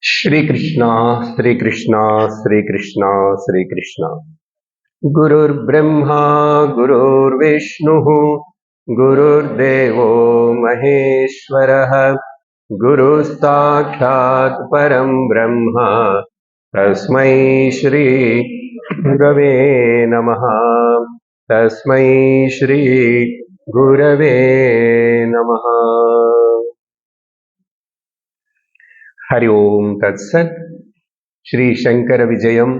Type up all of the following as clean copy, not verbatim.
Shri Krishna, Shri Krishna, Shri Krishna, Shri Krishna. Gurur Brahma, Gurur Vishnu, Gurur Devo Maheshwaraha, Guru Sakshat Param Brahma, Tasmai Shri Gurave Namaha, Tasmai Shri Gurave Namaha. Hari Om Tat Sat. Shri Shankara Vijayam,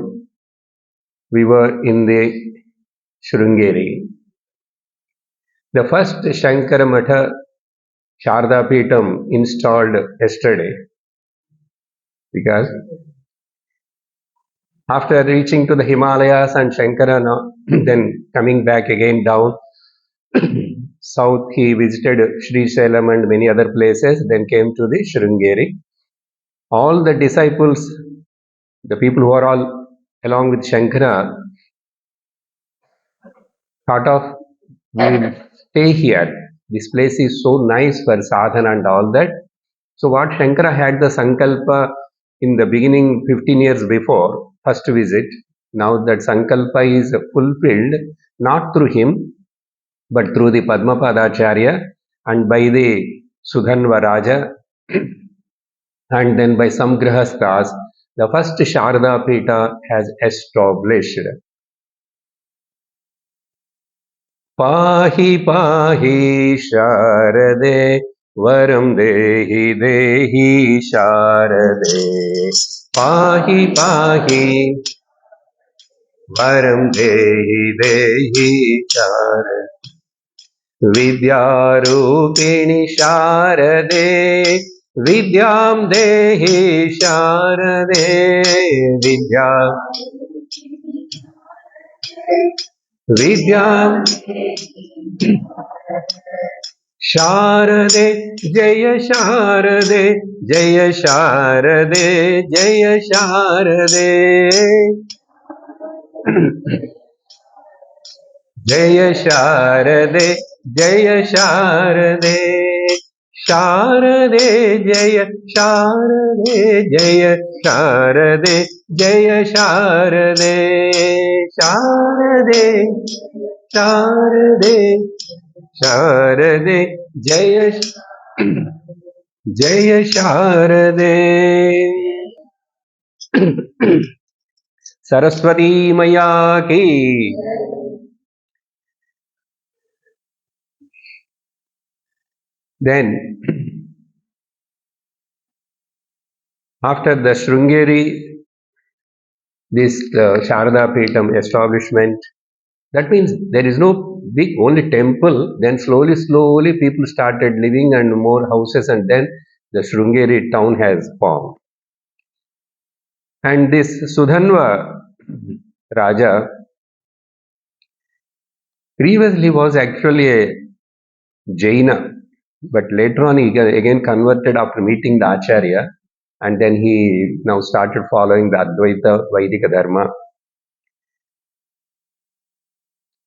we were in the Sringeri. The first Shankara Matha Sharda Peetham installed yesterday because after reaching to the Himalayas and Shankara then coming back again down south, he visited Sri Salem and many other places, then came to the Sringeri. All the disciples, the people who are all along with Shankara, thought of we will stay here. This place is so nice for sadhana and all that. So what Shankara had the sankalpa in the beginning 15 years before, first visit, now that sankalpa is fulfilled not through him but through the Padmapadacharya and by the Sudhanva Raja and then by some grihasthas, the first Sharda Pita has established. पाहि पाहि शारदे वरं देहि देहि शारदे पाहि पाहि वरं देहि देहि शारदे विद्यारूपिणि शारदे विद्यां देहि शारदे विद्या विद्यां शारदे शारदे जय शारदे जय शारदे जय शारदे जय शारदे शारदे जय शारदे जय शारदे जय शारदे शारदे शारदे शारदे जय जय शारदे सरस्वती मैया की then after the Sringeri this Sharada Peetham establishment, that means there is no big only temple, then slowly people started living and more houses and then the Sringeri town has formed. And this Sudhanva Raja previously was actually a Jaina, but later on he again converted after meeting the Acharya and then he now started following the Advaita Vaidika Dharma.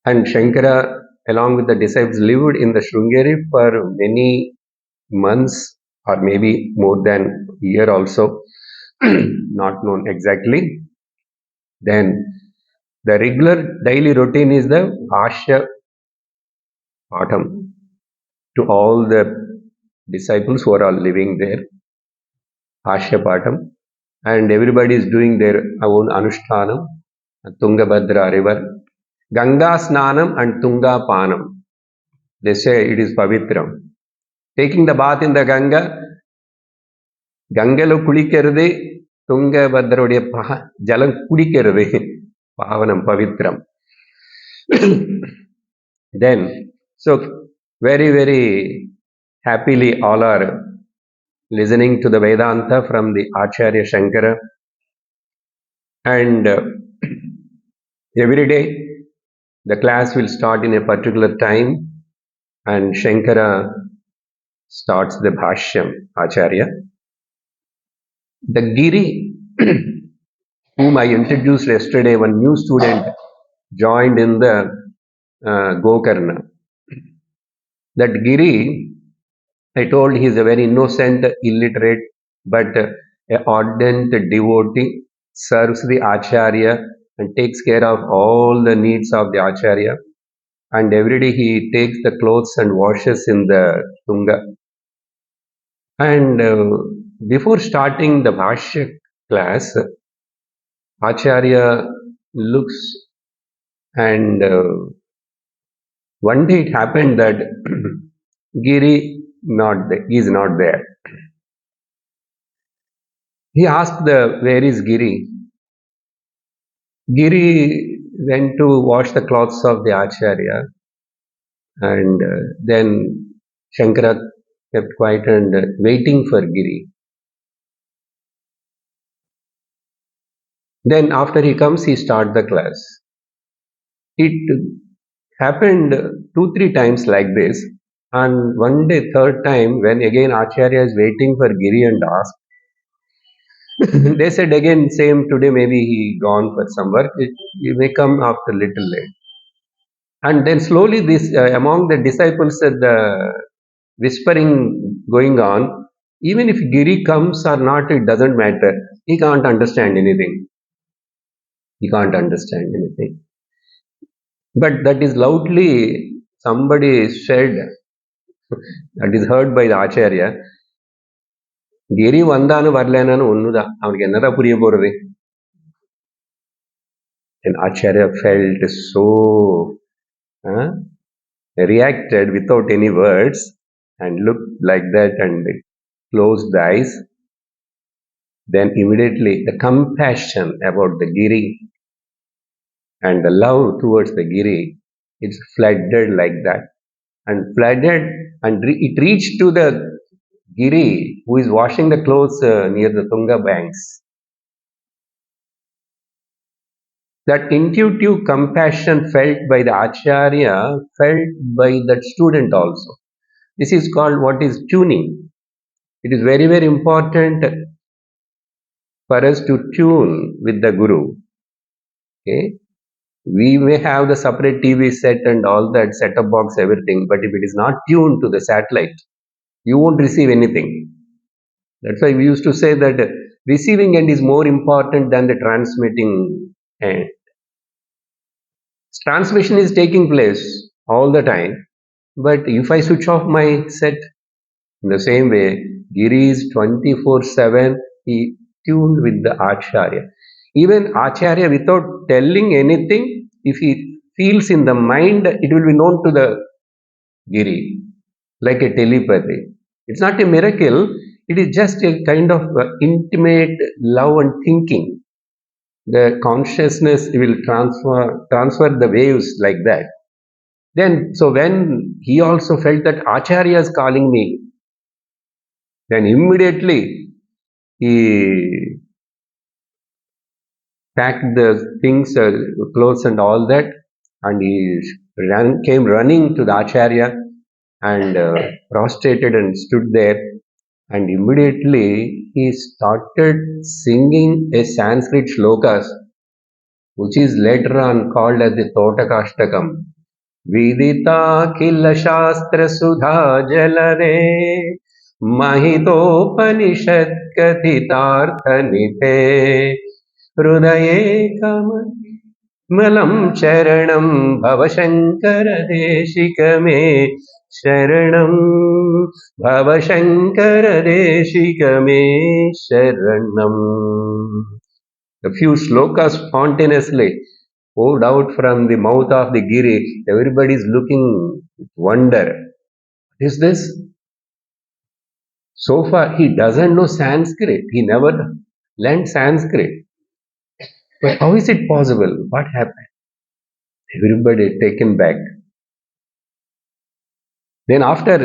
And Shankara along with the disciples lived in the Sringeri for many months or maybe more than a year also, not known exactly. Then the regular daily routine is the Bhashya Patham to all the disciples who are all living there, Bhashya Patham, and everybody is doing their own Anushtanam, Tungabhadra river, Ganga Snanam and Tunga Panam. They say it is Pavitram. Taking the bath in the Ganga, கங்கையில குளிக்கிறது துங்கபத்ரவுடைய ஜலம் குடிக்கிறது பாவனம் பவித்ரம். Then so very happily all are listening to the Vedanta from the Acharya Shankara, and every day the class will start in a particular time and Shankara starts the Bhashyam Acharya. The Giri, whom I introduced yesterday, one new student joined in the Gokarna. That Giri, I told he is a very innocent, illiterate, but a ardent devotee, serves the Acharya and takes care of all the needs of the Acharya. And every day he takes the clothes and washes in the Tunga. And before starting the Bhashya class, Acharya looks and one day it happened that Giri is not there. He asked where is Giri? Giri went to wash the clothes of the Acharya, and then Shankara kept quiet and waiting for Giri. Then after he comes, he start the class. It happened two, three times like this. And one day, third time, when again Acharya is waiting for Giri and asked, they said again, same today, maybe he gone for some work. He may come after little late. And then slowly, this among the disciples, the whispering going on. Even if Giri comes or not, it doesn't matter. He can't understand anything. He can't understand anything. But that is loudly somebody said, that is heard by the Acharya. Giri வந்தானு வரலனானு ஒண்ணுதான் அவனுக்கு என்னதான் புரிய போறது. And Acharya felt so uh, reacted without any words and looked like that and closed the eyes. Then immediately the compassion about the Giri and the love towards the Giri, it's flooded like that. And flooded and it reached to the Giri who is washing the clothes near the Tunga banks. That intuitive compassion felt by the Acharya felt by that student also. This is called what is tuning. It is very, very important for us to tune with the Guru. Okay? We may have the separate TV set and all that set-up box, everything, but if it is not tuned to the satellite, you won't receive anything. That's why we used to say that receiving end is more important than the transmitting end. Transmission is taking place all the time, but if I switch off my set, in the same way, Giri is 24/7, he tuned with the Acharya. Even Acharya, without telling anything, if he feels in the mind, it will be known to the Giri, like a telepathy. It's not a miracle, it is just a kind of intimate love and thinking. The consciousness will transfer the waves like that. Then, so when he also felt that Acharya is calling me, then immediately he packed the things, clothes and all that, and he came running to the Acharya and prostrated and stood there. And immediately he started singing a Sanskrit shlokas, which is later on called as the Totakashtakam. विदिताखिल शास्त्र सुधा जलरे महितोपनिषद कथितार्थ निधे हृदये कमलं चरणं भवशंकर देशिक मे शरणं भवशंकर देशिक मे शरणं. A few slokas spontaneously poured out from the mouth of the Giri. Everybody is looking with wonder. What is this? So far, he doesn't know Sanskrit. He never learned Sanskrit. But how is it possible? What happened? Everybody taken back. Then after,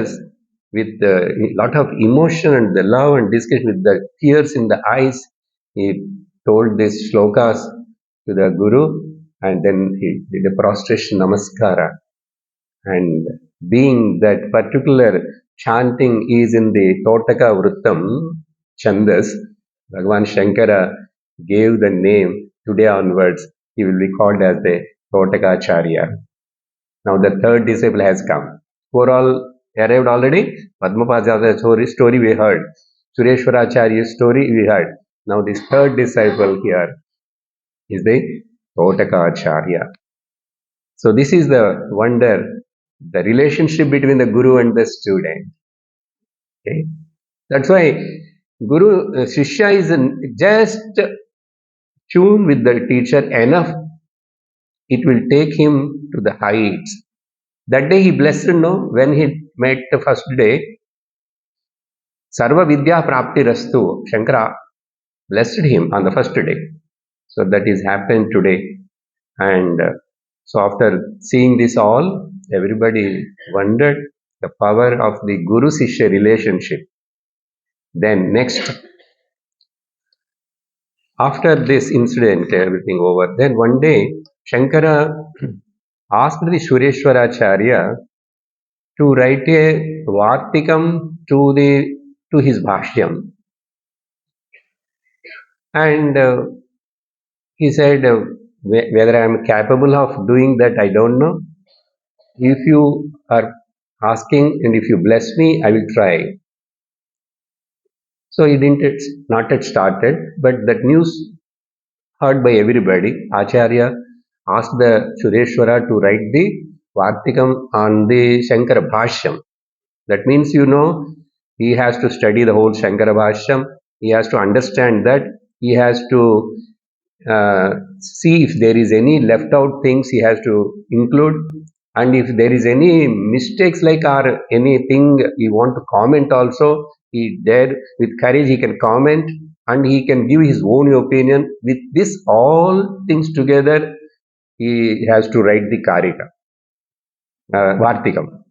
with a lot of emotion and the love and discussion, with the tears in the eyes, he told these shlokas to the Guru, and then he did a prostration namaskara. And being that particular chanting is in the Totaka Vrittam Chandas, Bhagavan Shankara gave the name, today onwards, he will be called as the Totakacharya. Now the third disciple has come. Four all arrived already. Padmapad's story we heard. Sureshwaracharya's story we heard. Now this third disciple here is the Totakacharya. So this is the wonder, the relationship between the guru and the student. Okay? That's why Guru Shishya is just tune with the teacher enough, it will take him to the heights. That day he blessed, no, when he met the first day, Sarva Vidya Prapti Rastu. Shankara blessed him on the first day. So that is happened today. And so after seeing this all, everybody wondered the power of the Guru Sishya relationship. Then next, after this incident, everything over, then one day Shankara asked the Sureshwaracharya to write a Vartikam to his Bhashyam. And he said, whether I am capable of doing that, I don't know. If you are asking and if you bless me, I will try. So he didn't, it's not yet started, but that news heard by everybody. Acharya asked the Sureshwara to write the Vartikam on the Shankara Bhashyam. That means, he has to study the whole Shankara Bhashyam. He has to understand that. He has to see if there is any left out things he has to include. And if there is any mistakes like or anything he want to comment also, he dare with courage he can comment and he can give his own opinion. With this all things together, he has to write the Karika, Vartikam.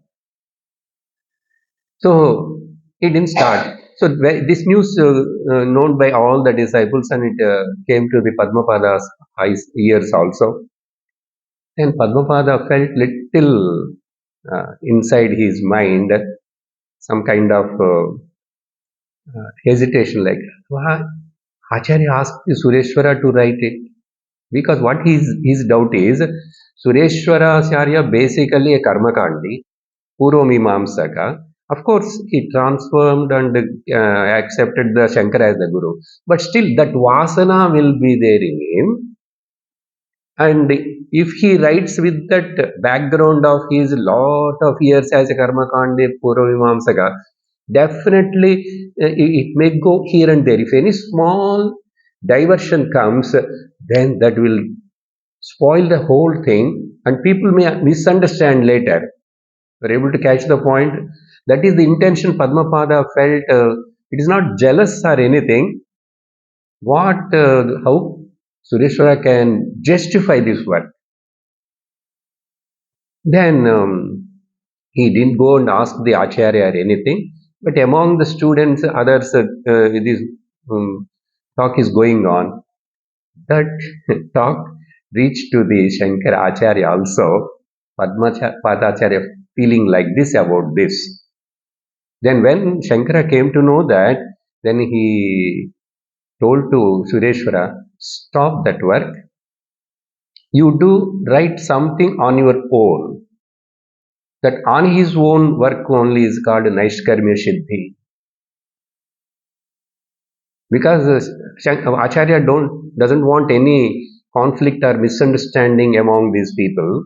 So he didn't start. So this news known by all the disciples and it came to the Padmapada's ears also. Then Padmapada felt little inside his mind some kind of hesitation, like, why Acharya asked Sureshwara to write it? Because what his doubt is, Sureshwara Acharya basically a Karmakandi, Puromimamsaka. Of course, he transformed and accepted the Shankara as the Guru. But still, that Vasana will be there in him. And if he writes with that background of his lot of years as a Karmakandi, Puromimamsaka, definitely it may go here and there. If any small diversion comes, then that will spoil the whole thing and people may misunderstand later. We're able to catch the point. That is the intention Padmapada felt. It is not jealous or anything. How Sureshwara can justify this work? Then he didn't go and ask the Acharya or anything. But among the students, others, this talk is going on. That talk reached to the Shankara Acharya also. Padacharya feeling like this about this. Then when Shankara came to know that, then he told to Sureshwara, stop that work. You do write something on your own. That on his own work only is called Naishkarmya Siddhi. Because Acharya doesn't want any conflict or misunderstanding among these people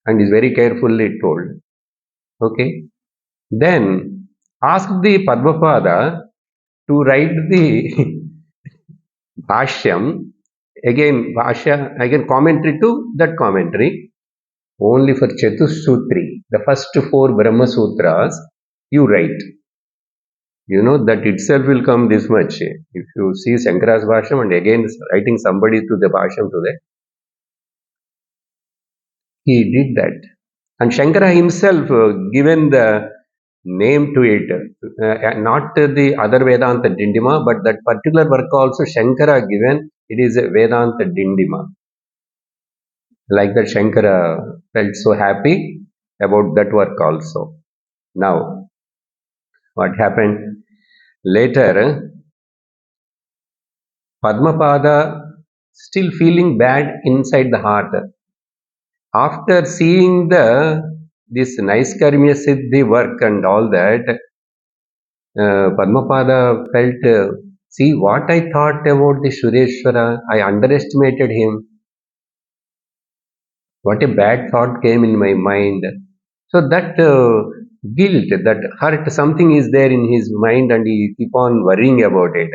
and is very carefully told. Okay. Then ask the Padmapada to write the Bhashyam, again commentary to that commentary, only for Chatussutri, the first four Brahma Sutras, you write. You know that itself will come this much. If you see Shankara's Bhashyam and again writing somebody to the Bhashyam to that, he did that. And Shankara himself given the name to it, not the other Vedanta Dindima, but that particular work also Shankara given, it is a Vedanta Dindima. Like that, Shankara felt so happy about that work also. Now, what happened? Later, Padmapada still feeling bad inside the heart. After seeing this Naiskarmya Siddhi work and all that, Padmapada felt, see what I thought about the Sureshwara, I underestimated him. What a bad thought came in my mind. So that guilt, that hurt, something is there in his mind and he keep on worrying about it.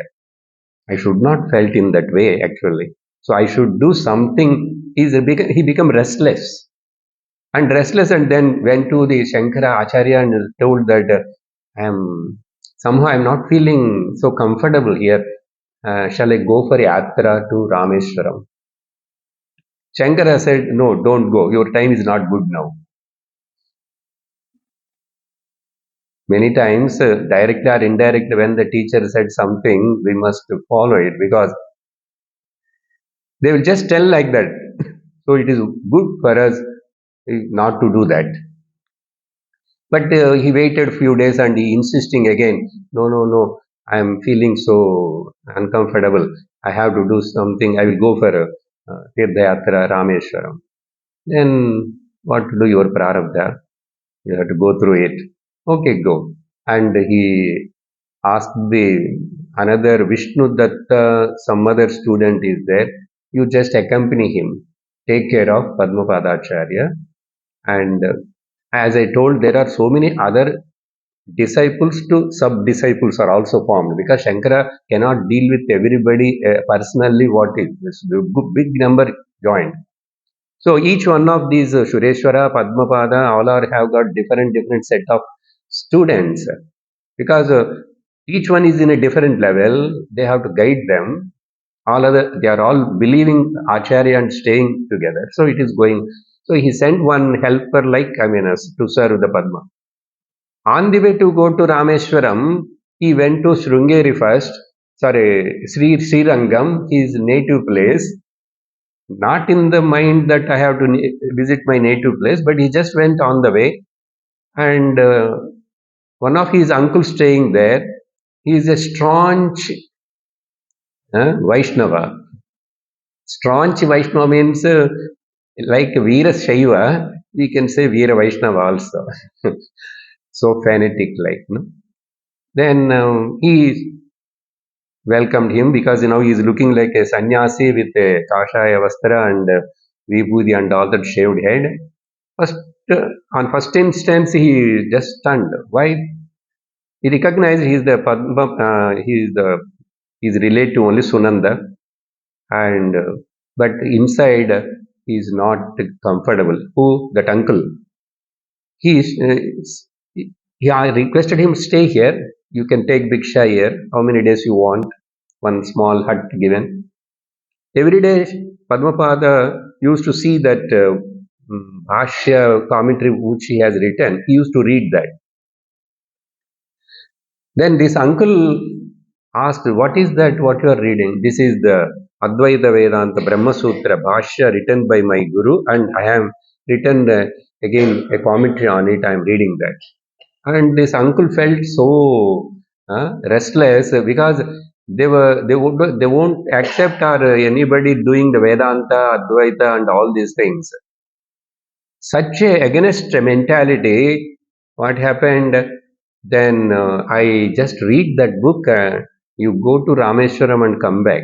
I should not felt in that way actually. So I should do something. He become restless and then went to the Shankara Acharya and told that I'm not feeling so comfortable here. Shall I go for yatra to Rameshwaram? Shankara said, no, don't go. Your time is not good now. Many times, directly or indirectly, when the teacher said something, we must follow it because they will just tell like that. So it is good for us not to do that. But he waited few days and he insisting again. No, no, no. I am feeling so uncomfortable. I have to do something. I will go for Tirtha Yatra Rameshwaram. Then what to do? Your prarabdha. You have to go through it. Okay, go. And he asked the another Vishnu Datta, some other student is there. You just accompany him. Take care of Padmapadacharya. And as I told, there are so many other disciples to sub disciples are also formed because Shankara cannot deal with everybody personally. What is this big number joined? So each one of these Sureshwara, Padmapada, all are have got different set of students because each one is in a different level. They have to guide them. All other they are all believing Acharya and staying together. So it is going. So he sent one helper like to serve the Padma. On the way to go to Rameshwaram, he went to Srungeri first. Sorry, Srirangam, his native place. Not in the mind that I have to visit my native place, but he just went on the way. And one of his uncles staying there, he is a staunch Vaishnava. Staunch Vaishnava means like Veera Shaiva, we can say Veera Vaishnava also. So fanatic like, no? Then he welcomed him because he is looking like a sannyasi with a kashaya vastra and vibhuti and all that shaved head. First, on first instance, he just stunned. Why? He recognized he is the Padma, he is related to only Sunanda, and but inside he is not comfortable. Who? That uncle. He is. I requested him stay here. You can take Bhiksha here. How many days you want? One small hut given. Every day, Padmapada used to see that Bhashya commentary which he has written. He used to read that. Then this uncle asked, what is that what you are reading? This is the Advaita Vedanta Brahma Sutra Bhashya written by my Guru and I have written again a commentary on it. I am reading that. And this uncle felt so restless because they won't accept or anybody doing the Vedanta, Advaita and all these things. Such a against mentality, what happened? Then I just read that book. You go to Rameshwaram and come back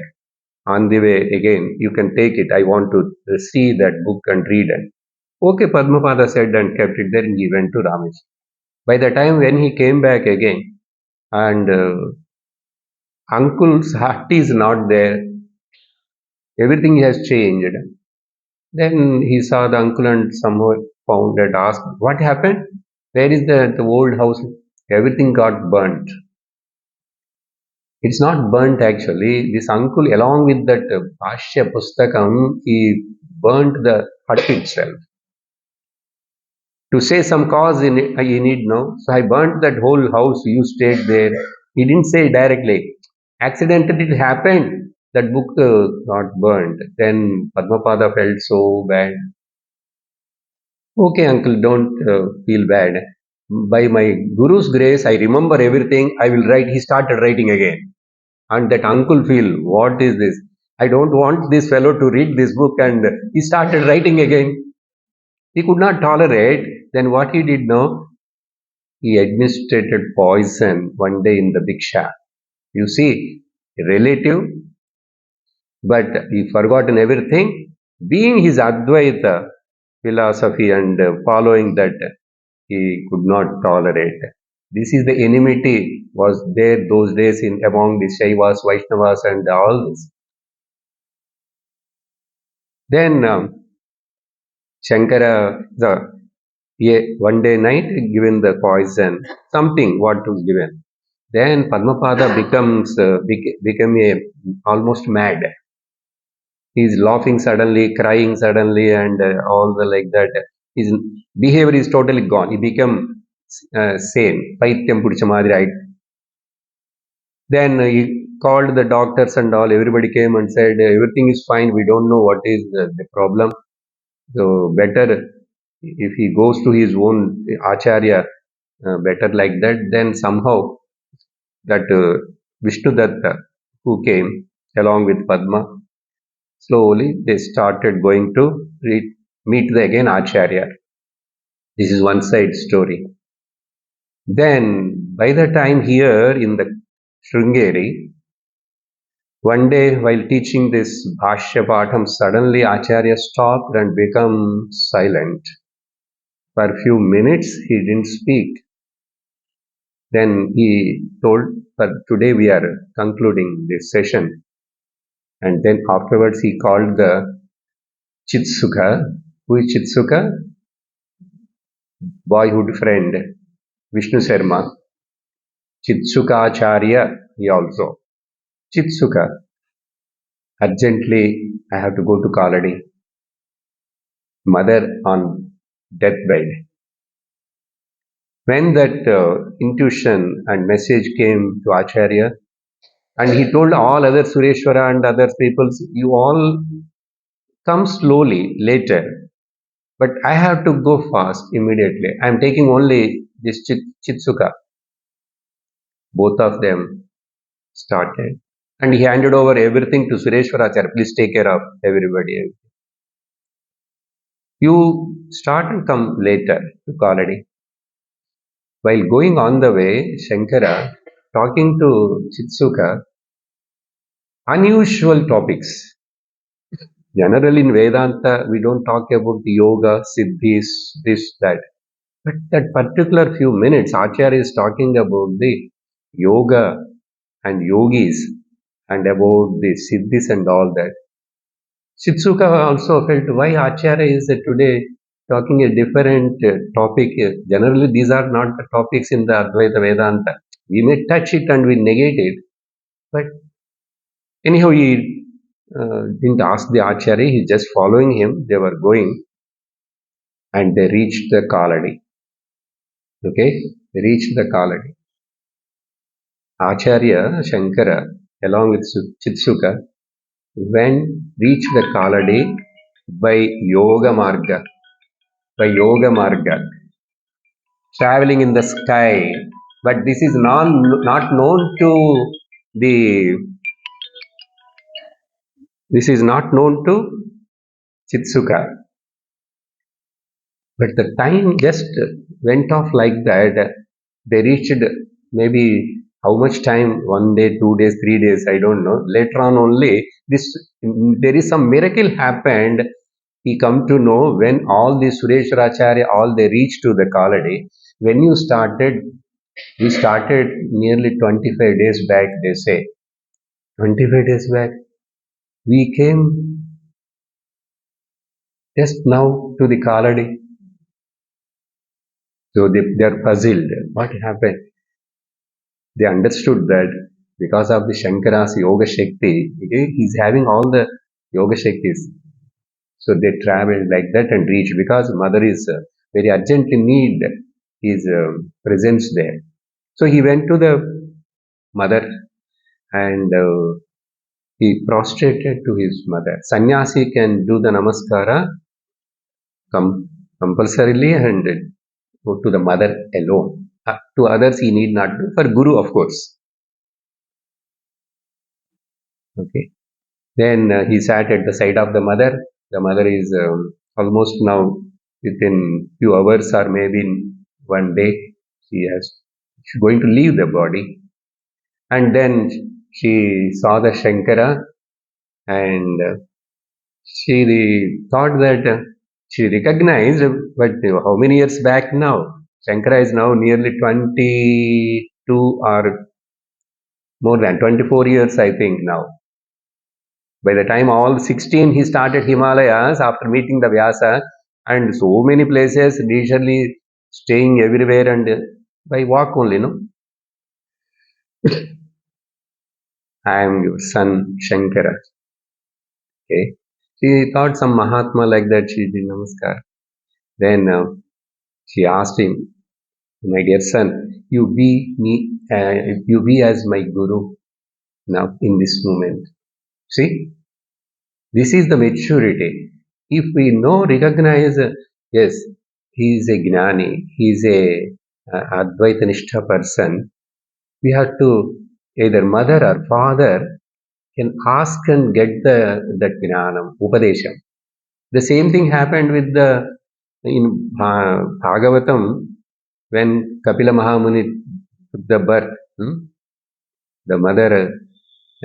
on the way again. You can take it. I want to see that book and read it. Okay, Padmapada said and kept it there and he went to Rameshwaram. By the time when he came back again and uncle's heart is not there, everything has changed. Then he saw the uncle and somehow found and asked, what happened? Where is the old house? Everything got burnt. It's not burnt actually. This uncle, along with that Bhashya Pustakam, he burnt the hut itself. To say some cause in it, you need know. So I burnt that whole house. You stayed there. He didn't say directly. Accidentally it happened. That book got burnt. Then Padmapada felt so bad. Okay, uncle, don't feel bad. By my Guru's grace, I remember everything. I will write. He started writing again. And that uncle feel, what is this? I don't want this fellow to read this book. And he started writing again. He could not tolerate. Then what he did now? he administered poison one day in the Diksha. You see, a relative, but he forgotten everything. Being his Advaita philosophy and following that, he could not tolerate. This is the enmity was there those days in among the Shaivas, Vaishnavas, and all this. Then Shankara, one day night given the poison, something what was given. Then Padmapada became a almost mad. He's laughing suddenly, crying suddenly, and all the like that. His behavior is totally gone. He became sane. Paityam pudicha madiri. Then he called the doctors and all. Everybody came and said everything is fine. We don't know what is the problem. So better if he goes to his own acharya, better like that. Then somehow that Vishnu Datta, who came along with Padma, slowly they started going to meet the again acharya. This is one side story. Then by the time here in the Sringeri, one day while teaching this Bhashya Patham, suddenly Acharya stopped and became silent. For a few minutes he didn't speak. Then he told, "For today we are concluding this session." And then afterwards he called the Chitsukha. Who is Chitsukha? Boyhood friend, Vishnu Sharma. Chitsuka Acharya, he also. Chitsuka, urgently I have to go to Kaladi. Mother on deathbed. When that intuition and message came to Acharya, and he told all other Sureshwara and other peoples, you all come slowly later, but I have to go fast immediately. I am taking only this Chitsuka. Both of them started. And he handed over everything to Sureshwara Acharya. Please take care of everybody. You start and come later to Kaladi. While going on the way, Shankara, talking to Chitsuka, unusual topics. Generally in Vedanta, we don't talk about yoga, siddhis, this, that. But that particular few minutes, Acharya is talking about the yoga and yogis and about the siddhis and all that. Chitsuka also felt why Acharya is today talking a different topic. Generally, these are not the topics in the Advaita Vedanta. We may touch it and we negate it, but anyhow, he didn't ask the Acharya, he's just following him. They were going and they reached the Kaladi. Okay, they reached the Kaladi. Acharya Shankara, along with Chitsuka, reached the Kaladi by Yoga Marga. By Yoga Marga, traveling in the sky. But this is not known to the. This is not known to Chitsuka. But the time just went off like that. They reached maybe how much time? 1 day, 2 days, 3 days. I don't know. Later on, only this there is some miracle happened. He come to know when all the Sureshwaracharya all they reached to the Kaladi. When you started, we started nearly 25 days back. They say 25 days back. We came just now to the Kaladi. So they are puzzled. What happened? They understood that because of the Shankara's Yoga Shakti, he's having all the Yoga Shaktis. So they traveled like that and reached because mother is very urgently need his presence there. So he went to the mother and he prostrated to his mother. Sannyasi can do the namaskara compulsorily and go to the mother alone. To others he need not do. For Guru, of course. Okay. Then he sat at the side of the mother. The mother is almost now within few hours or maybe in 1 day. she's going to leave the body. And then she saw the Shankara, and thought that she recognized, but how many years back now? Shankara is now nearly 22 or more than 24 years, I think, now. By the time all 16, he started Himalayas after meeting the Vyasa, and so many places, leisurely staying everywhere, and by walk only, no? I am your son, Shankara. Okay. She thought some Mahatma like that, she did Namaskar. Then she asked him, my dear son, you be as my guru now in this moment. See, this is the maturity. If we know, recognize, yes, he is a gnani, he is a Advaita Nishtha person, we have to either mother or father can ask and get that gnanam, upadesham. The same thing happened with in Bhagavatam when Kapila Mahamuni took the birth. The mother,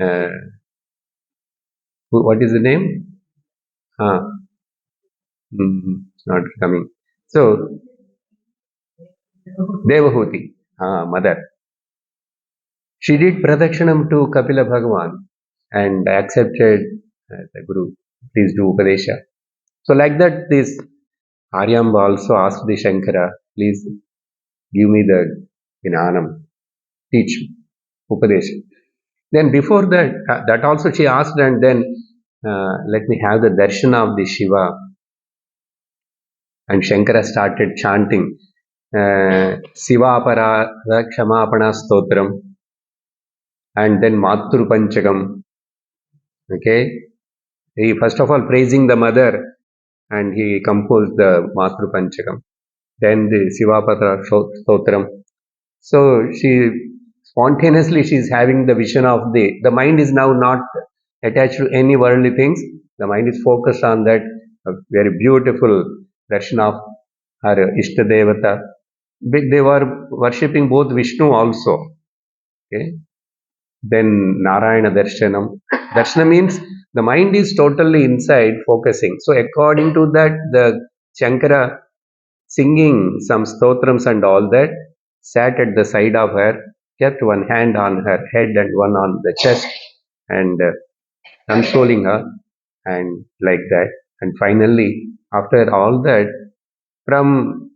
uh, what is the name? Ah, it's not coming. So, Devahuti, mother. She did pradakshanam to Kapila Bhagavan and accepted the Guru. Please do Upadesha. So, like that, this Aryamba also asked the Shankara, please give me the Gnanam, teach me, Upadesha. Then before that, that also she asked, and then let me have the darshan of the Shiva. And Shankara started chanting Siva Parada Kshamapana Stotram, and then Matru Panchakam. Okay, he first of all praising the mother, and he composed the Matru Panchakam. Then the Siva Parada Stotram. So she is having the vision of the mind is now not attached to any worldly things. The mind is focused on that very beautiful darshan of her Ishtadevata. They were worshipping both Vishnu also. Okay. Then Narayana Darshanam. Darshana means the mind is totally inside focusing. So according to that, the Shankara singing some stotrams and all that, sat at the side of her, kept one hand on her head and one on the chest, and consoling her, and like that. And finally, after all that, from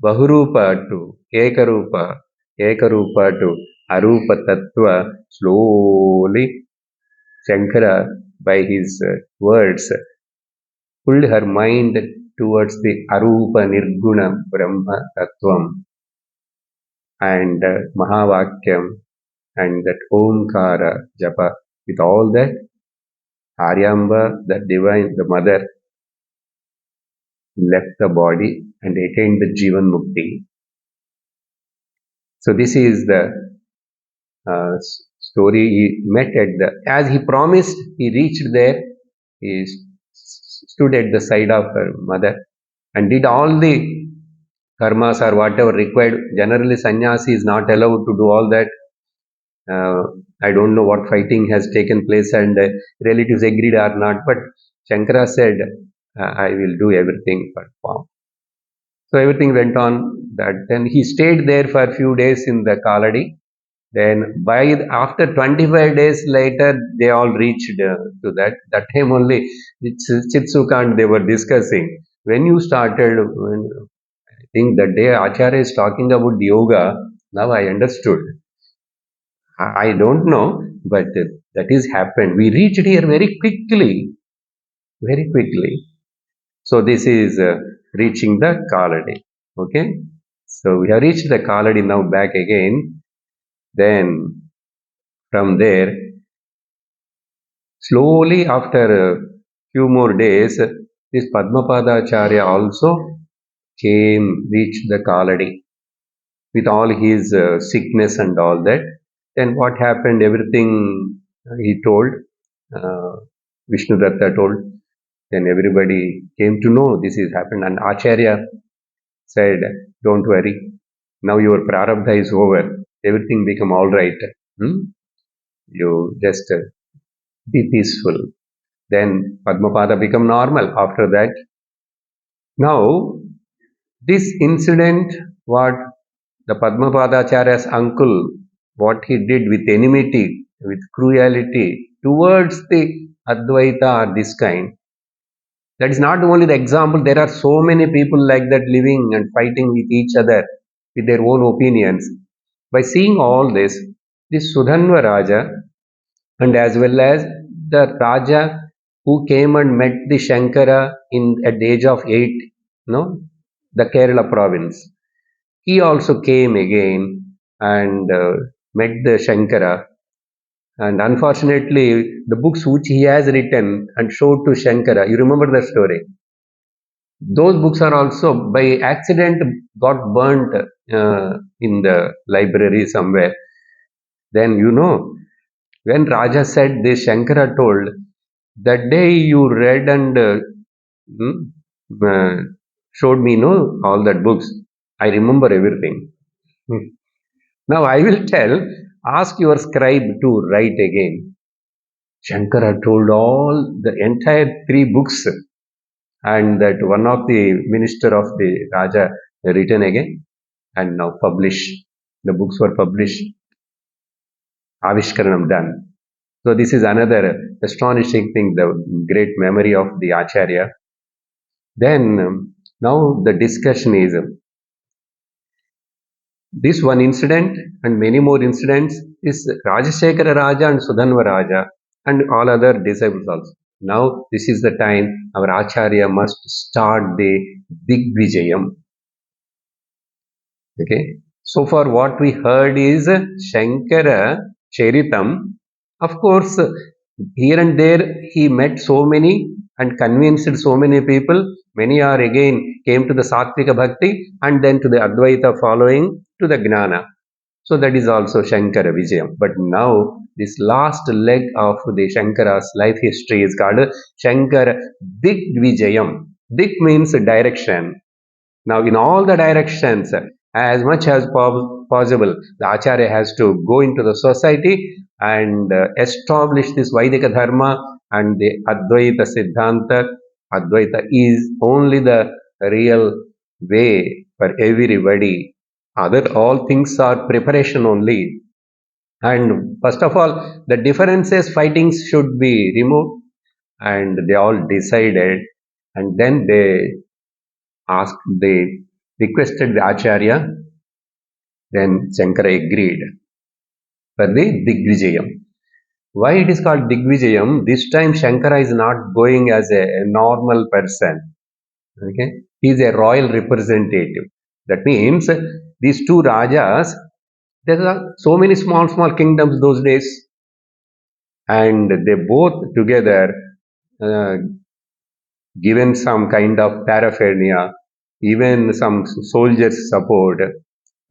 Bahurupa to Ekarupa to Arupa Tattva, slowly Shankara, by his words, pulled her mind towards the Arupa Nirguna Brahma Tattvam and Mahavakyam and that Omkara Japa. With all that, Aryamba, the divine, the mother, left the body and attained the Jivan Mukti. So this is the story. He met at as he promised, he reached there, he stood at the side of her mother and did all the karmas or whatever required. Generally, sannyasi is not allowed to do all that. I don't know what fighting has taken place and relatives agreed or not, but Shankara said, I will do everything but form. So everything went on that. Then he stayed there for a few days in the Kaladi. Then after 25 days later, they all reached to that. That time only, Chitsukant they were discussing. When you started, I think the day Acharya is talking about yoga, now I understood. I don't know, but that is happened. We reached here very quickly, very quickly. So this is reaching the Kaladi. Okay. So we have reached the Kaladi now back again. Then from there, slowly after a few more days, this Padmapadacharya also reached the Kaladi with all his sickness and all that. Then what happened, everything he told, uh, Vishnudatta told. Then everybody came to know this has happened. And Acharya said, don't worry, Now your prarabdha is over. Everything become all right. Hmm? You just be peaceful. Then Padmapada become normal after that. Now, this incident, what the Padmapadacharya's uncle, what he did with enmity, with cruelty towards the Advaita or this kind, that is not only the example, there are so many people like that living and fighting with each other with their own opinions. By seeing all this Sudhanva Raja and as well as the Raja who came and met the Shankara at the age of 8, no, the Kerala province. He also came again and met the Shankara. And unfortunately, the books which he has written and showed to Shankara, you remember the story? Those books are also by accident got burnt in the library somewhere. Then when Raja said this, Shankara told, that day you read and mm, uh, showed me all that books. I remember everything. Hmm. Now I will tell, ask your scribe to write again. Shankara told all the entire three books, and that one of the minister of the Raja written again and now published. The books were published, Avishkaranam done. So this is another astonishing thing, the great memory of the Acharya. Then now the discussion is this one incident and many more incidents is Rajashekara Raja and Sudhanva Raja and all other disciples also. Now this is the time our Acharya must start the Digvijayam. Okay. So far what we heard is Shankara Charitam. Of course, here and there he met so many and convinced so many people. Many are again came to the Sattvika Bhakti and then to the Advaita following to the Gnana. So that is also Shankara Vijayam. But now this last leg of the Shankara's life history is called Shankara Digvijayam. Dik means direction. Now, in all the directions, as much as possible, the Acharya has to go into the society and establish this Vaidika Dharma and the Advaita Siddhanta. Advaita is only the real way for everybody. Other all things are preparation only. And first of all, the differences, fightings should be removed. And they all decided, and then they requested the Acharya, then Shankara agreed for the Digvijayam. Why it is called Digvijayam? This time Shankara is not going as a normal person. Okay, he is a royal representative. That means these two Rajas, there are so many small kingdoms those days, and they both together uh, given some kind of paraphernalia, even some soldiers support.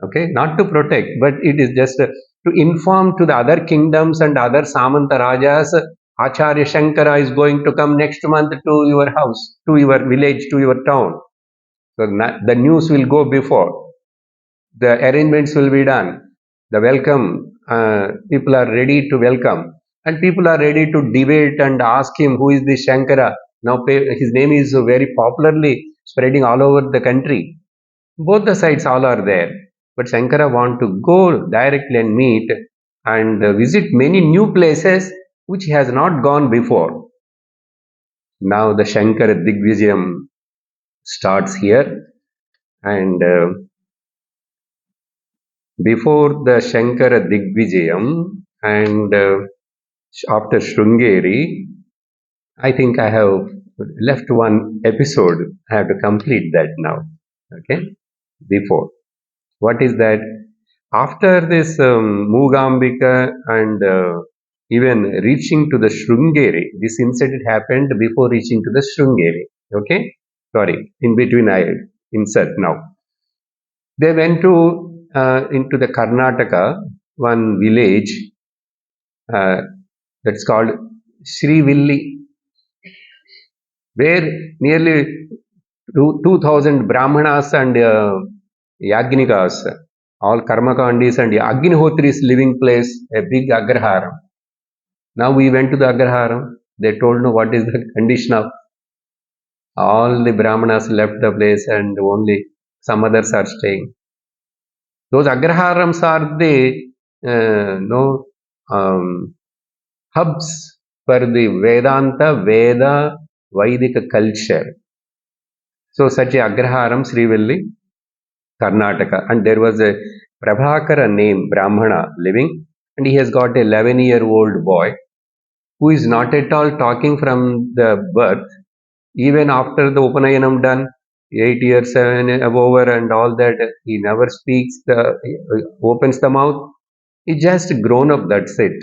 Okay, not to protect, but it is just to inform to the other kingdoms and other Samanta Rajas, Acharya Shankara is going to come next month to your house, to your village, to your town. So the news will go before, the arrangements will be done, the welcome, people are ready to welcome, and people are ready to debate and ask him who is this Shankara. Now his name is very popularly spreading all over the country. Both the sides all are there, but Shankara want to go directly and meet and visit many new places which he has not gone before. Now the Shankara Digvijayam starts here, and before the Shankara Digvijayam and after Shrungeri, I think I have left one episode. I have to complete that now. Okay, before, what is that? After this Mugambika and even reaching to the Shrungeri, this incident happened before reaching to the Shrungeri. Okay, sorry, in between I insert now. They went to into the Karnataka, one village uh, that's called Srivilli, where nearly 2000 Brahmanas and Yagnikas all Karmakandis and Agnihotri's living place, a big Agraharam. Now we went to the Agraharam. They told no what is the condition of all the Brahmanas left the place and only some others are staying. Those Agraharams are the no hubs for the Vedanta, Veda, Vedic culture. So such a Agraharam, Srivilli, Karnataka. And there was a Prabhakara named Brahmana living, and he has got a 11-year-old boy who is not at all talking from the birth. Even after the Upanayanam done, 8 years, 7 over, and all that, he never speaks, opens the mouth. He just grown up, that's it.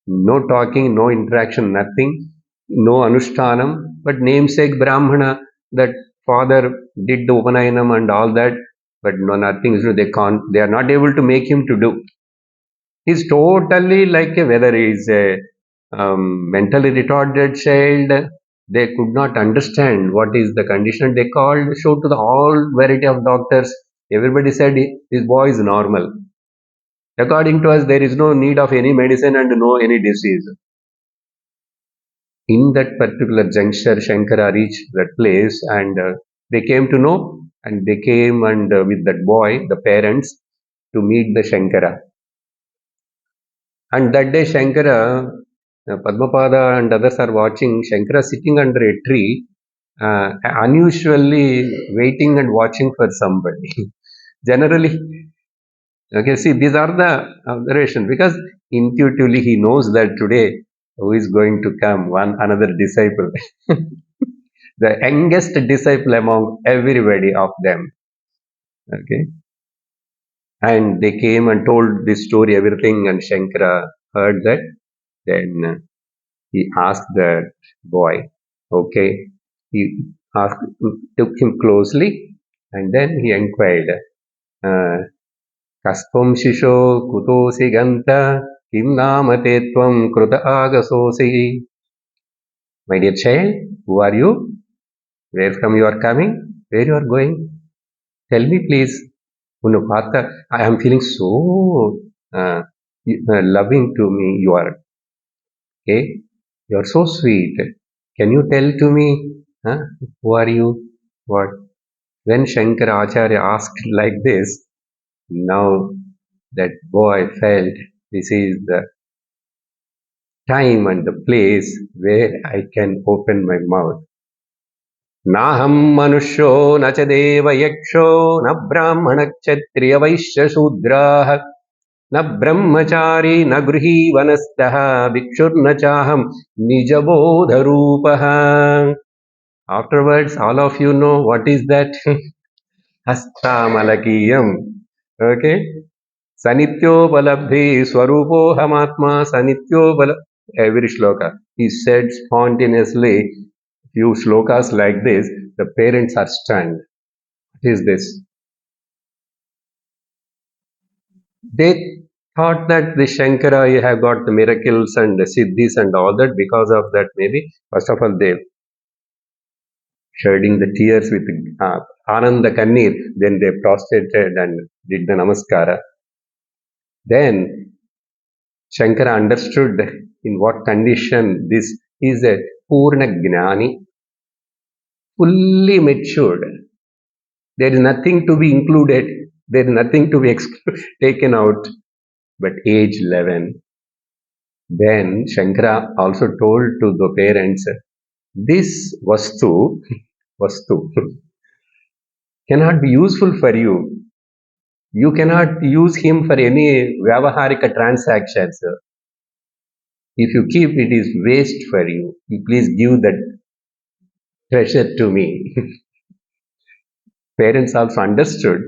No talking, no interaction, nothing, no Anushtanam, but namesake Brahmana, that father did the Upanayanam and all that, but no nothing, they can't, they are not able to make him to do. He's totally like a, whether he's a mentally retarded child, they could not understand what is the condition. They called, showed to the all variety of doctors. Everybody said his boy is normal. According to us, there is no need of any medicine and no any disease. In that particular juncture, Shankara reached that place and they came to know and they came and with that boy, the parents, to meet the Shankara. And that day, Shankara, Padmapada and others are watching Shankara sitting under a tree, unusually waiting and watching for somebody. Generally, okay, see, these are the observations because intuitively he knows that today who is going to come, one another disciple, the youngest disciple among everybody of them. Okay, and they came and told this story, everything, and Shankara heard that. Then he asked that boy, okay, he asked, took him closely, and then he inquired, uh, Kastvam Shisho Kutosi Ganta Kim Nama Te Tvam Kruta Agasosi. My dear child, who are you? Where from you are coming? Where you are going? Tell me please. Unupata, I am feeling so loving to me. You are, okay? You are so sweet. Can you tell to me, huh? Who are you? What? When Shankara Acharya asked like this, now that boy felt this is the time and the place where I can open my mouth. नाहं मनुष्यो न च देवयक्षो न ब्राह्मणक्षत्रियवैश्यशूद्राः न ब्रह्मचारी न गृहीवनस्थः भिक्षुर्न चाहं निजबोधरूपः. Afterwards, all of you know what is that? Hastamalakiyam. Okay? Sanityopalabdhi Swarupohamatma Sanityopala. Every shloka. He said spontaneously few shlokas like this. The parents are stunned. What is this? They thought that the Shankara you have got the miracles and the siddhis and all that. Because of that, maybe first of all they shedding the tears with Ananda Kannir. Then they prostrated and did the namaskara. Then Shankara understood in what condition this is a Purna Gnani, fully matured. There is nothing to be included, there is nothing to be taken out, but age 11. Then Shankara also told to the parents, this vastu cannot be useful for you. You cannot use him for any Vyavaharika transactions. If you keep it is waste for you. You please give that treasure to me. Parents also understood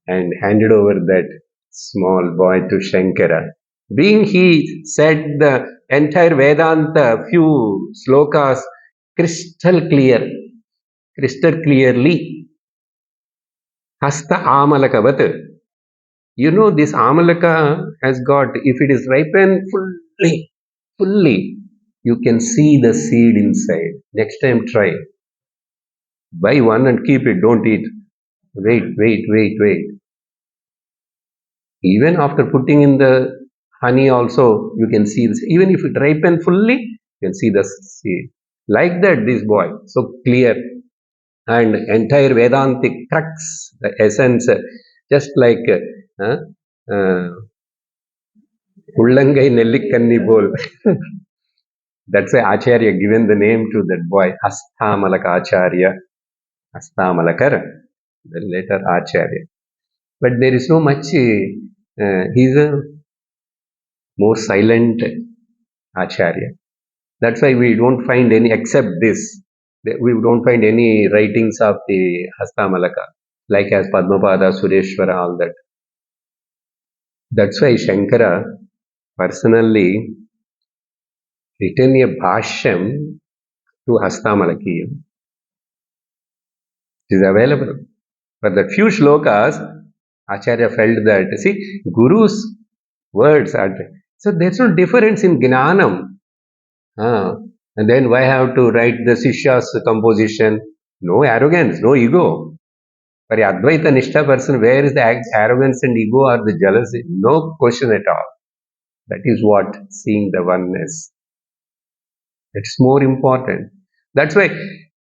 and handed over that small boy to Shankara. Being he said the entire Vedanta, few slokas, crystal clear, crystal clearly. Hasta Amalakavat. You know, this Amalaka has got, if it is ripened fully, you can see the seed inside. Next time try. Buy one and keep it, don't eat. Wait. Even after putting in the honey also, you can see this. Even if it ripen fully, you can see the seed. Like that, this boy, so clear. And entire Vedantic crux, the essence, just like uh, uh, Ullangai Nellikanni Bol. That's why Acharya given the name to that boy, Astamalaka Acharya, Astamalakar, the later Acharya. But there is no much, he's a more silent Acharya. That's why we don't find any, except this, we don't find any writings of the Hastamalaka, like as Padmapada, Sureshwara, all that. That's why Shankara personally written a bhashyam to Hastamalakiyam. It is available. But the few shlokas, Acharya felt that, see, Guru's words are, so there's no difference in Gnanam. Ah, and then why have to write the Sishya's composition? No arrogance, no ego. For a Advaita Nishtha person, where is the arrogance and ego or the jealousy? No question at all. That is what seeing the oneness. It's more important. That's why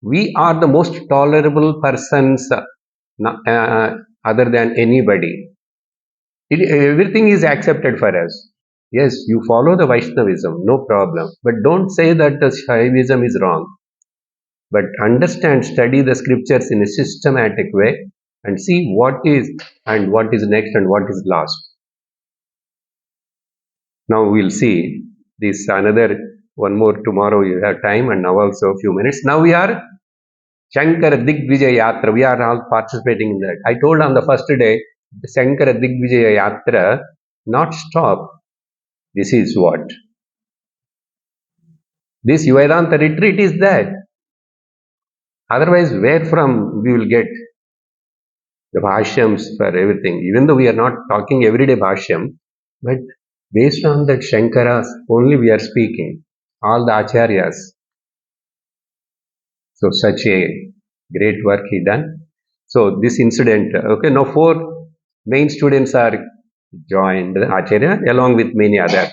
we are the most tolerable persons other than anybody. Everything is accepted for us. Yes, you follow the Vaishnavism, no problem. But don't say that the Shaivism is wrong. But understand, study the scriptures in a systematic way and see what is and what is next and what is last. Now we'll see this another one more tomorrow. You have time, and now also a few minutes. Now we are Shankara Digvijaya Yatra. We are all participating in that. I told on the first day, the Shankara Digvijaya Yatra, not stop. This is what? This Vedanta retreat is that. Otherwise, where from we will get the bhashyams for everything? Even though we are not talking everyday bhashyam, but based on that Shankaras, only we are speaking. All the acharyas. So such a great work he done. So this incident, okay, now 4 main students are joined Acharya along with many others.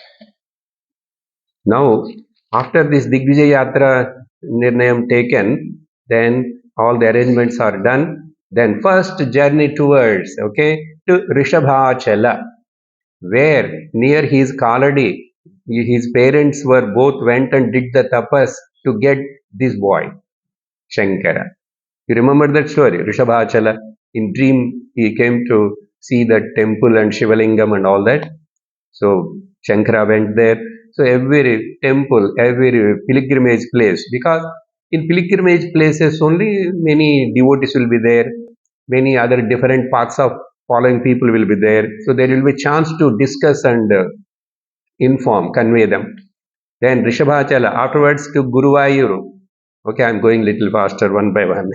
Now, after this Digvijay Yatra Nirnayam taken, then all the arrangements are done. Then first journey towards, okay, to Rishabhachala, where near his Kaladi, his parents were both went and did the tapas to get this boy, Shankara. You remember that story, Rishabhachala? In dream, he came to see the temple and Shivalingam and all that. So Shankara went there. So every temple, every pilgrimage place, because in pilgrimage places only many devotees will be there, many other different paths of following people will be there. So there will be chance to discuss and inform, convey them. Then Rishabhachala, afterwards to Guruvayur. Okay, I'm going little faster one by one.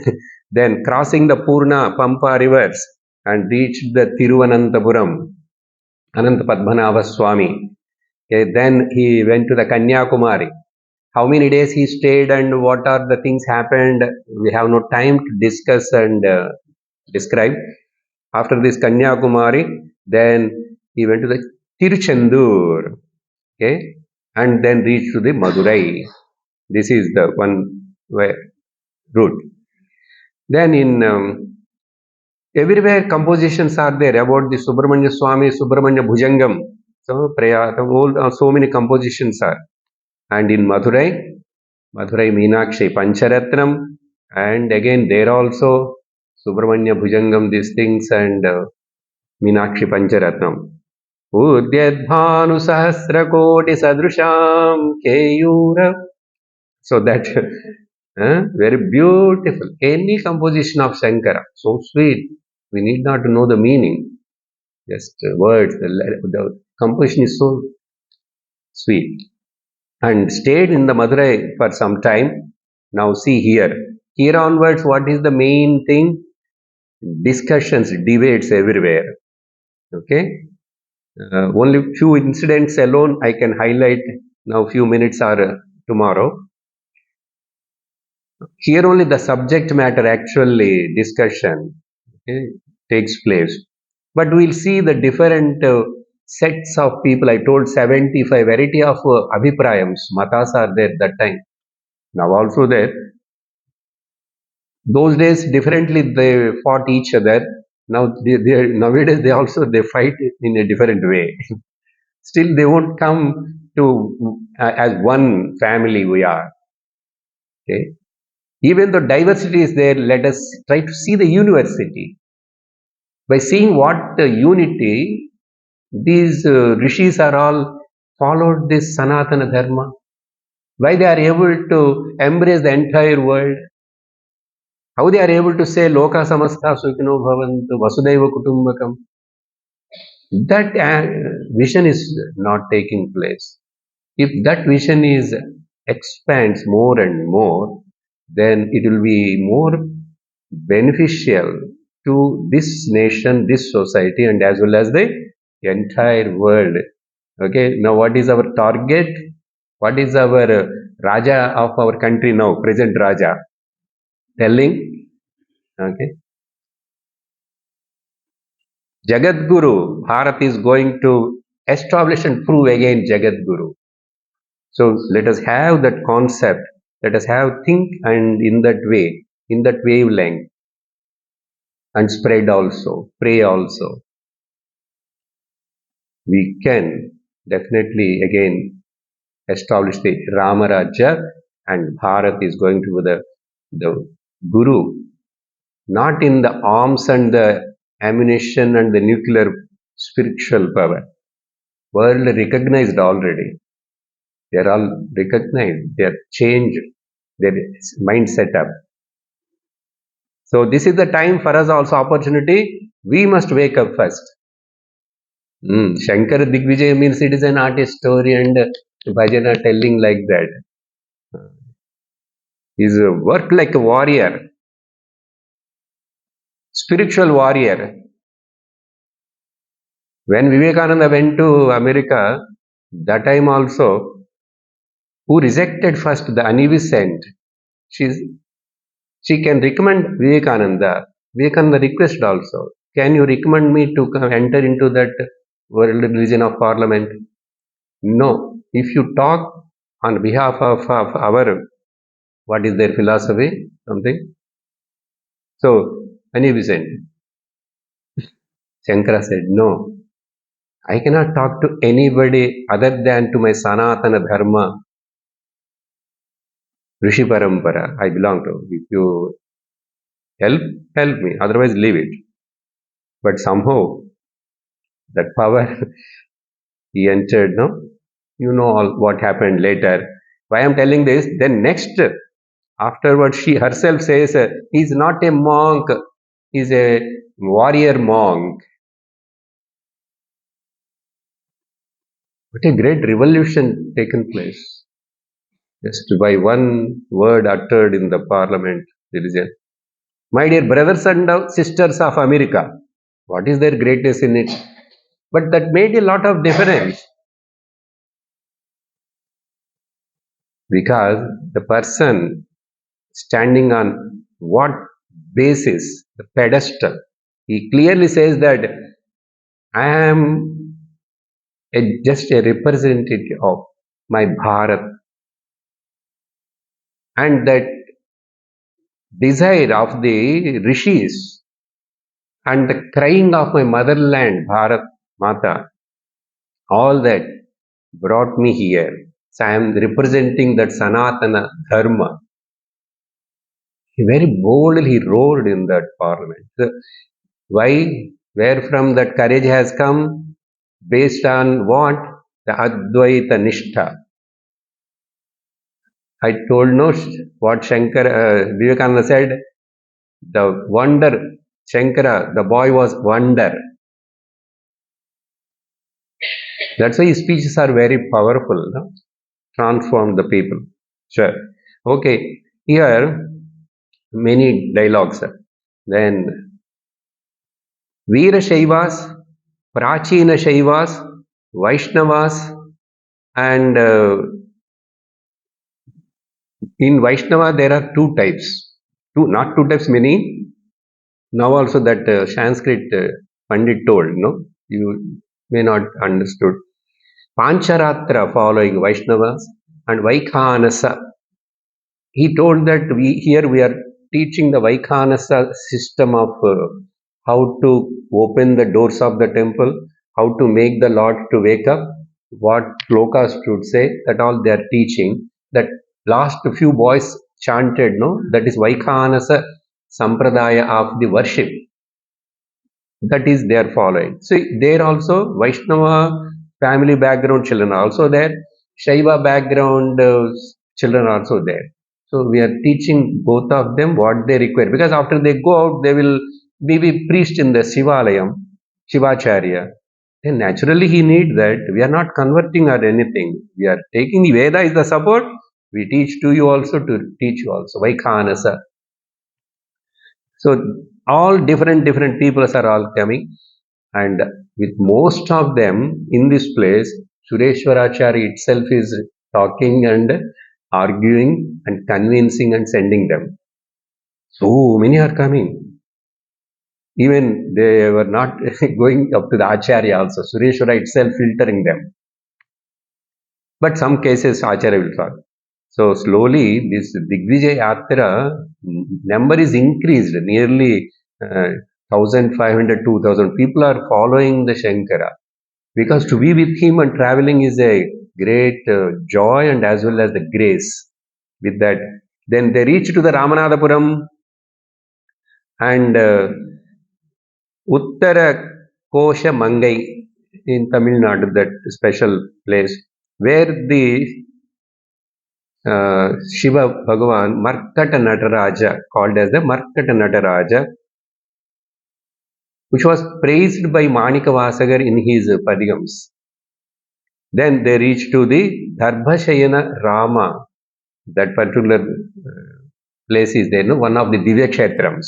Then crossing the Purna, Pampa rivers and reached the Tiruvananthapuram, Ananta Padmanabha Swami. Okay, then he went to the Kanyakumari. How many days he stayed and what are the things happened? We have no time to discuss and describe. After this Kanyakumari, then he went to the Tiruchendur. Okay, and then reached to the Madurai. This is the one way, route. Then in everywhere compositions are there about the Subramanya Swami, Subramanya Bhujangam. So, so many compositions are. And in Madurai, Madurai Meenakshi Pancharatnam, and again there also Subramanya Bhujangam, these things, and Meenakshi Pancharatnam. Udyadbhanu Sahasrakoti Sadrusham Keyura. So that very beautiful. Any composition of Shankara, so sweet. We need not to know the meaning. Just words. The composition is so sweet. And stayed in the Madurai for some time. Now see here. Here onwards, what is the main thing? Discussions, debates everywhere. Okay. Only few incidents alone I can highlight. Now few minutes are tomorrow. Here only the subject matter actually discussion, okay, takes place. But we'll see the different sets of people. I told 75 variety of abhiprayams, matas are there that time. Now also there. Those days differently they fought each other. Now nowadays they fight in a different way. Still they won't come to as one family we are. Okay. Even though diversity is there, let us try to see the university. By seeing what unity, these rishis are all followed this Sanatana Dharma. Why they are able to embrace the entire world? How they are able to say Loka Samastha Sukhino Bhavantu Vasudaiva Kutumbakam? That vision is not taking place. If that vision is expands more and more, then it will be more beneficial to this nation, this society, and as well as the entire world. Okay, now what is our target? What is our Raja of our country now, present Raja? Telling, okay, Jagat Guru, Bharat is going to establish and prove again Jagat Guru. So let us have that concept. Let us have think and in that way, in that wavelength, and spread also, pray also. We can definitely again establish the Rama Rajya, and Bharat is going to be the Guru, not in the arms and the ammunition and the nuclear spiritual power. World recognized already. They are all recognized. They are changed their mindset up. So this is the time for us also opportunity. We must wake up first. Shankara Vijayam means it is an artist story and bhajana telling like that. He's worked like a warrior, spiritual warrior. When Vivekananda went to America, that time also, who rejected first the Aniviscent, she's, she can recommend Vivekananda. Vivekananda requested also, can you recommend me to enter into that world religion of parliament? No. If you talk on behalf of our, what is their philosophy? Something. So, Aniviscent. Shankara said, no. I cannot talk to anybody other than to my Sanatana Dharma, Rishi Parampara I belong to. If you help, help me. Otherwise, leave it. But somehow, that power, he entered, no? You know all what happened later. Why I'm telling this? Then next, afterwards, she herself says, he's not a monk, he's a warrior monk. What a great revolution taken place. Just by one word uttered in the parliament religion. My dear brothers and sisters of America, what is their greatness in it? But that made a lot of difference because the person standing on what basis, the pedestal, he clearly says that I am just a representative of my Bharat, and that desire of the rishis and the crying of my motherland, Bharat Mata, all that brought me here. So I am representing that Sanatana Dharma. He very boldly he roared in that parliament. So why? Where from that courage has come? Based on what? The Advaita Nishtha. I told no what Vivekananda said. The wonder, Shankara, the boy was wonder. That's why his speeches are very powerful. No? Transform the people. Sure. Okay. Here, many dialogues. Then, Veera Shaivas, Prachina Shaivas, Vaishnavas, and in Vaishnava there are two types. Two, not two types, many. Now also that Sanskrit Pandit told, no, you may not understood. Pancharatra following Vaishnavas and Vaikhanasa. He told that we are teaching the Vaikhanasa system of how to open the doors of the temple, how to make the Lord to wake up, what Lokas should say, that all they are teaching. That last few boys chanted, no, that is Vaikhanasa Sampradaya of the worship. That is they are following. So there also Vaishnava family background children are also there. Shaiva background children are also there. So we are teaching both of them what they require, because after they go out they will be priest in the Shivalayam, Shivacharya. Then naturally he need that. We are not converting or anything. We are taking the Veda is the support. We teach to you also to teach you also. Vaikhanasa. So all different peoples are all coming, and with most of them in this place, Sureshwaracharya itself is talking and arguing and convincing and sending them. So many are coming. Even they were not going up to the Acharya also. Sureshwara itself filtering them. But some cases Acharya will talk. So slowly this Digvijay Yatra number is increased. Nearly 1500, 2000 people are following the Shankara. Because to be with him and traveling is a great joy and as well as the grace. With that, then they reach to the Ramanathapuram and Uttara Kosha Mangai in Tamil Nadu, that special place where the Shiva Bhagavan Markata Nataraja, called as the Markata Nataraja, which was praised by Manika Vasagar in his Padigams. Then they reach to the Darbhashayana Rama. That particular place is there, no? One of the Divya Kshetrams.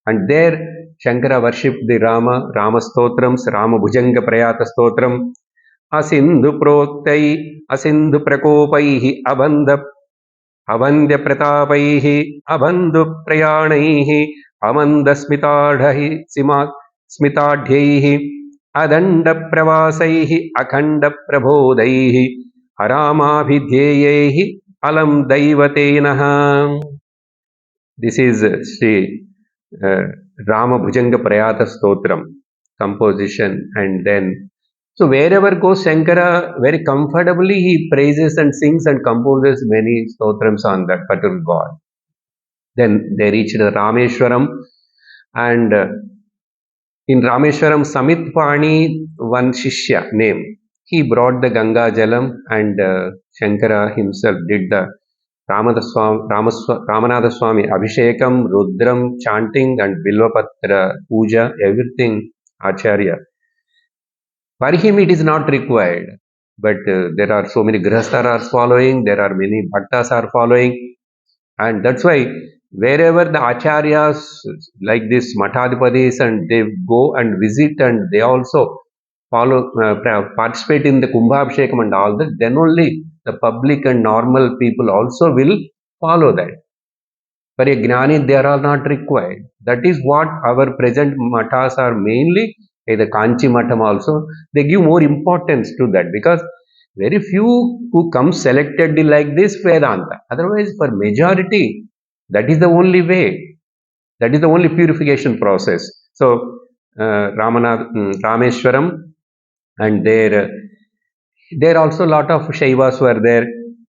And there Shankara worshipped the Rama Stotrams, Rama Bhujanga Prayata Stotram, Asindhu Proktai, Asindhu Prakopaihi, Abandya Pratapaihi, Abandhu Prayanaihi, Amanda Smitadhahi, Smitadhyaihi, Adanda Pravasaihi, Akhanda Prabodaihi, Aramabhidhyeyehi, Alam Daivatenaha. This is Sri uh, Rama Bhujanga Prayata Stotram composition. And then, so wherever goes Shankara, very comfortably he praises and sings and composes many stotrams on that particular god. Then they reached Rameshwaram, and in Rameshwaram, Samit Pani, one Shishya name, he brought the Ganga Jalam, and Shankara himself did the Ramanatha Swami Abhishekam, Rudram, chanting, and Bilvapatra, Puja, everything, Acharya. For him, it is not required. But there are so many Grihasthas are following, there are many Bhaktas are following, and that's why wherever the Acharyas like this Matadhipadis and they go and visit and they also follow, participate in the Kumbhabhishekam and all that, then only the public and normal people also will follow that. For a Gnani, they are all not required. That is what our present matas are mainly, the Kanchi Matam also, they give more importance to that, because very few who come selected like this Vedanta. Otherwise, for majority, that is the only way. That is the only purification process. So, Rameshwaram, and there also a lot of Shaivas were there,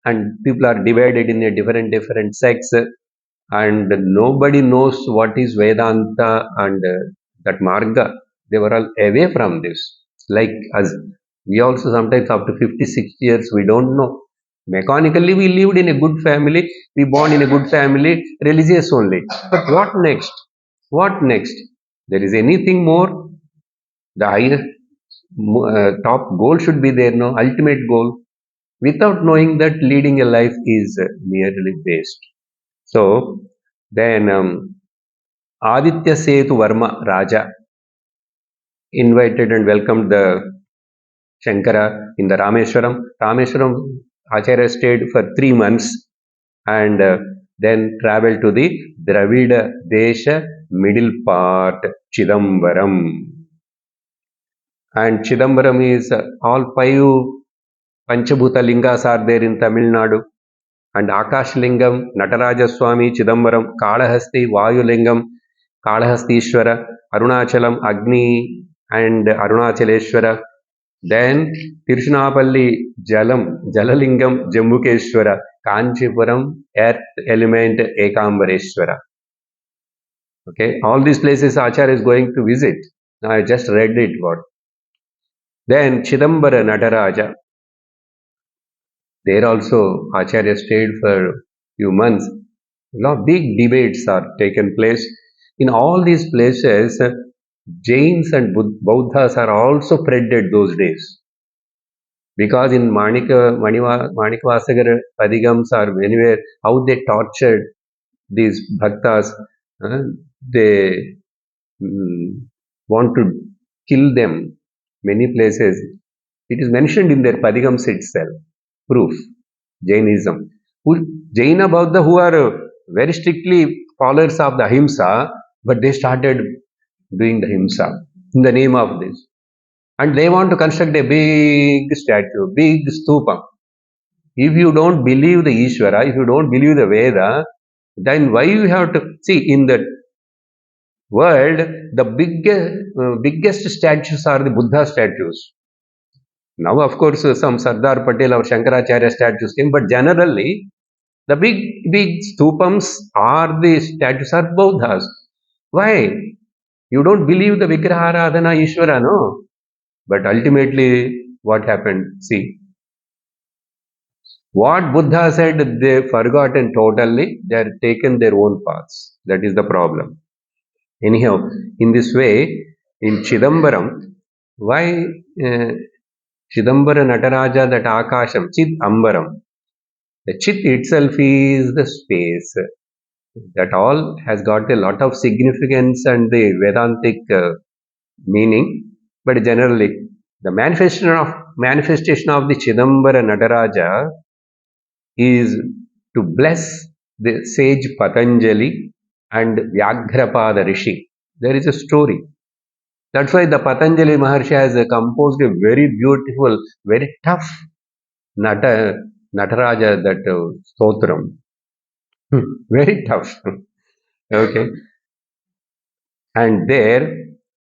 and people are divided in a different sects, and nobody knows what is Vedanta and that Marga. They were all away from this. Like us, we also sometimes after 50, 60 years, we don't know. Mechanically, we lived in a good family, we born in a good family, religious only. But what next? What next? There is anything more? The higher top goal should be there, no? Ultimate goal. Without knowing that leading a life is merely waste. So then Aditya Setu Varma Raja invited and welcomed the Shankara in the Rameshwaram. Rameshwaram Acharya stayed for 3 months, and then traveled to the Dravida Desha middle part Chidambaram. And Chidambaram is all five Panchabhuta lingas are there in Tamil Nadu. And Akash Lingam, Nataraja Swami, Chidambaram, Kalahasti, Vayu Lingam, Kalahastishwara, Arunachalam, Agni, and Arunachaleshwara. Then Tirunapalli, Jalam, Jalalingam, Jambukeshwara, Kanchipuram, Earth Element, Ekambareshwara. Okay, all these places Acharya is going to visit. I just read it. What? Then Chidambara Nataraja. There also Acharya stayed for few months. A lot of big debates are taken place. In all these places, Jains and Buddhas are also spreaded those days. Because in Manikvasagar Padigams are anywhere, how they tortured these bhaktas, uh, they want to kill them many places. It is mentioned in their Padigams itself. Proof. Jainism. Jaina Bauddha who are very strictly followers of the Ahimsa, but they started doing the Himsa in the name of this. And they want to construct a big statue, big stupa. If you don't believe the Ishvara, if you don't believe the Veda, then why you have to see in the world the biggest statues are the Buddha statues. Now, of course, some Sardar Patel or Shankaracharya statues came, but generally the big stupams are the statues are Buddhas. Why? You don't believe the Vigraharadhana Ishvara, no? But ultimately, what happened? See, what Buddha said, they forgotten totally. They have taken their own paths. That is the problem. Anyhow, in this way, in Chidambaram, why Chidambara Nataraja, that Akasham, Chid Ambaram, the Chit itself is the space. That all has got a lot of significance and the Vedantic meaning, but generally, the manifestation of the Chidambara Nataraja is to bless the sage Patanjali and Vyaghrapada Rishi. There is a story. That's why the Patanjali Maharshi has composed a very beautiful, very tough Nataraja, that stotram. Very tough. Okay. And there,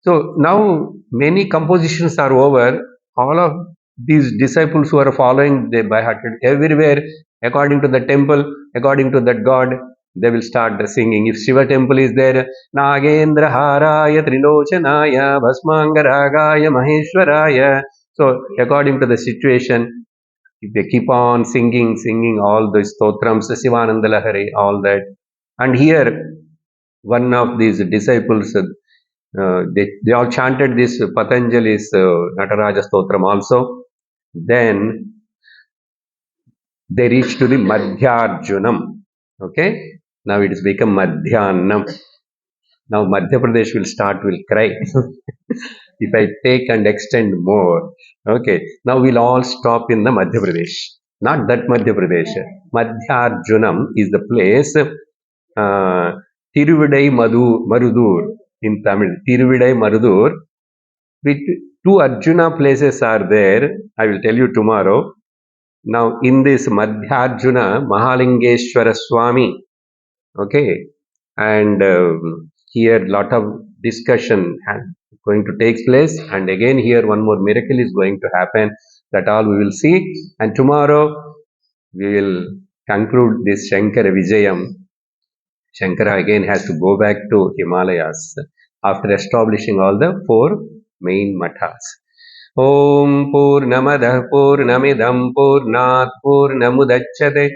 so now many compositions are over. All of these disciples who are following, they by heart everywhere, according to the temple, according to that god, they will start singing. If Shiva temple is there, Nagendra Haraya Trilochanaya Bhasmangaragaya Maheshwaraya. So according to the situation, they keep on singing all the stotrams, Sivananda Lahari, all that. And here, one of these disciples, they all chanted this Patanjali's Nataraja Stotram also. Then they reached to the Madhyarjunam. Okay, now it has become Madhyanam. Now Madhya Pradesh will cry if I take and extend more. Okay, now we'll all stop in the Madhya Pradesh. Not that Madhya Pradesh. Madhyarjunam is the place. Tiruvidai Marudur in Tamil. Tiruvidai Marudur. With two Arjuna places are there. I will tell you tomorrow. Now, in this Madhyarjuna, Mahalingeshwara Swami, okay, and here lot of discussion going to take place, and again here one more miracle is going to happen. That all we will see, and tomorrow we will conclude this Shankara Vijayam. Shankara again has to go back to Himalayas after establishing all the four main mathas. Om Purnamadah Purnamidam Purnat Purnamudachyate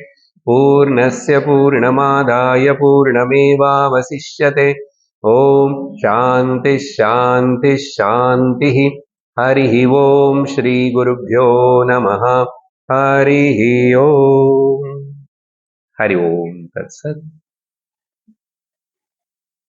Purnasya Purnamadaya Purnameva Vasishyate Om Shanti Shanti Shanti Harihi Om Shri Gurubhyo Namaha Harihi Om Hari Om Tat Sat.